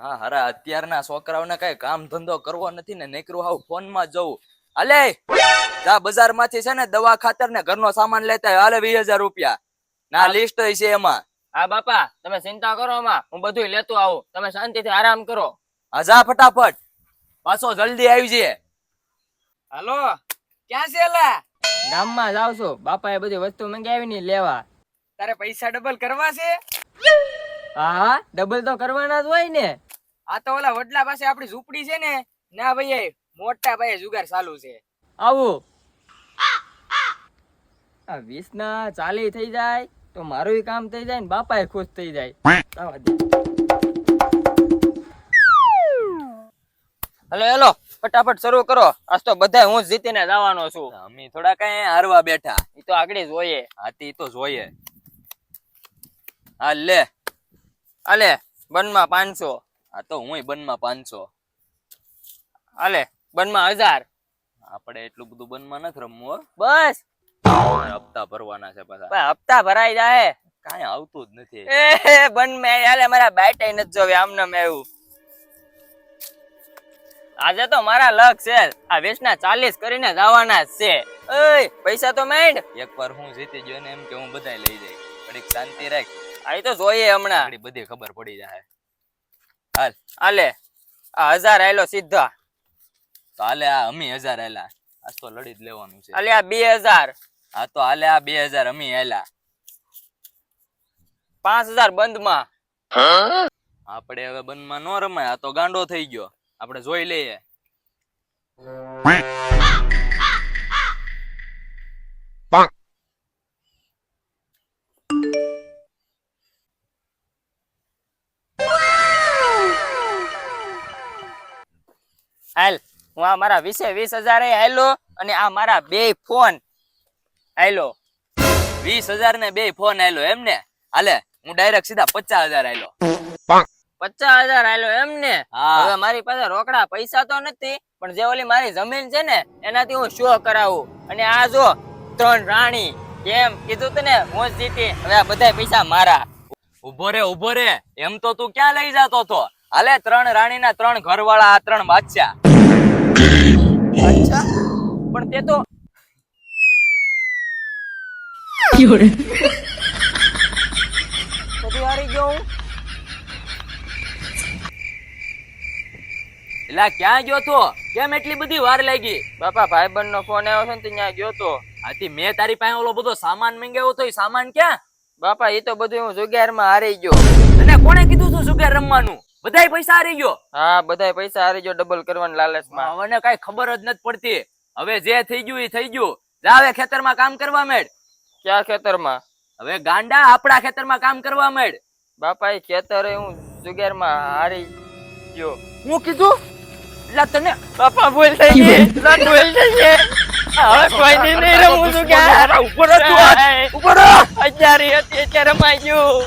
હા હરા અત્યારના છોકરાઓને કઈ કામ ધંધો કરવો નથી ને નીકળું હાવ ફોન માં જવું. હાલે જા બજાર માંથી છે ને દવા ખાતર ને ઘરનો સામાન લેતા હાલે 20,000 રૂપિયા ના લિસ્ટ છે એમાં. હા બાપા તમે ચિંતા કરો માં, હું બધું લેતો આવું, તમે શાંતિથી આરામ કરો. હા જા ફટાફટ, પાછો જલ્દી આવી જઈએ. હાલો ક્યાં છે લા? ગામમાં જાવ છું, બાપા એ બધી વસ્તુ મંગાવી ની લેવા. તારે પૈસા ડબલ કરવા છે? હા ડબલ તો કરવાના જ હોય ને. આ તો ઓલા વડલા પાસે આપણી ઝૂંપડી છે ને, ના ભાઈ મોટા ભાઈ જુગાર ચાલુ છે. આવું આ 20 ના 40 થઈ જાય તો મારું કામ થઈ જાય ને બાપા ખુશ થઈ જાય. હેલો હેલો ફટાફટ શરૂ કરો, આજ તો બધા હું જીતીને જવાનો છું. અમે થોડા કઈ હારવા બેઠા, ઈ તો આગળ જોઈએ. હાથી તો જોઈએ. હા લે આલે બનમાં 500. આ તો હું બનમાં 500. આલે બનમાં 1000. આપણે એટલું બધું બનમાં નથી રમવું હો. બસ હપ્તા ભરવાના છે પાછા. ભાઈ હપ્તા ભરાઈ જાય, કાંઈ આવતું જ નથી. એ બન મે આલે મારા બાઈટ નથી જોવે આમને મે એવું. આજે તો મારા લક છે, આ 20 ના 40 કરીને જવાના છે. ઓય પૈસા તો માંડ. એકવાર હું જીતી ગયો ને એમ કે હું બધાય લઈ જાય. થોડીક શાંતિ રાખ, આ તો જોઈએ હમણાં. આપણી બધી ખબર પડી જાય. હાલ આલે આ 1000 આયલો સીધા. તો હાલે આ અમી 1000 આયલા, આજ તો લડી જ લેવાનું છે. આલે આ 2000. હા તો હાલે આ 2000 અમી આયલા. 5000 બંધમાં. આપણે હવે બંધમાં નો રમાય, આ તો ગાંડો થઈ ગયો. આપણે જોઈ લઈએ. હાલ હું આ મારા 20,000 હાલો અને આ મારા 2 ફોન હાલો. 20,000 ને 2 ફોન આયલો એમ ને? હાલે હું ડાયરેક્ટ સીધા 50,000 આયલો. 50,000 હાલો એમ ને? હા. હવે મારી પાસે રોકડા પૈસા તો નથી, પણ જે ઓલી મારી જમીન છે ને એનાથી હું શો કરાવું. અને આ જો 3 રાણી, કેમ કીધું તને હું જ જીતી, હવે આ બધા પૈસા મારા. ઉભો રે એમ તો તું ક્યાં લઈ જાતો તો? હાલે 3 રાણીના 3 ઘરવાળા, આ 3 બાદશાહ. અચ્છા પણ તે તો બધું હારી ગયો હું. એલા ક્યાં ગયો તો? કેમ એટલી બધી વાર લાગી? બાપા ભાઈબંધ નો ફોન આવ્યો છે ને ત્યાં ગયો તો. આથી મેં તારી પાસે ઓલો બધો સામાન મંગાવ્યો તો, એ સામાન ક્યાં? બાપા એ તો બધું હું જુગારમાં હારી ગયો. અને કોણે કીધું તું જુગાર રમવાનું? બધાય પૈસા હારી ગયો. હા બધાય પૈસા હારી ગયો ડબલ કરવાની લાલચમાં. મને કઈ ખબર જ નથી પડતી. હવે જે થઈ ગયું એ થઈ ગયું. જા હવે ખેતરમાં કામ કરવા માંડ. ક્યાં ખેતરમાં? હવે ગાંડા આપણા ખેતરમાં કામ કરવા માંડ. બાપા એ ખેતરે હું જુગારમાં હારી ગયો. હું કીધું એટલે તને બાપા ભૂલ થઈ ગઈ, ભૂલ થઈ ગઈ. હવે કોઈ નહીં રમું જુગાર. ઉપર જ તું, ઉપર જ. અત્યારે રમાઈ ગયું.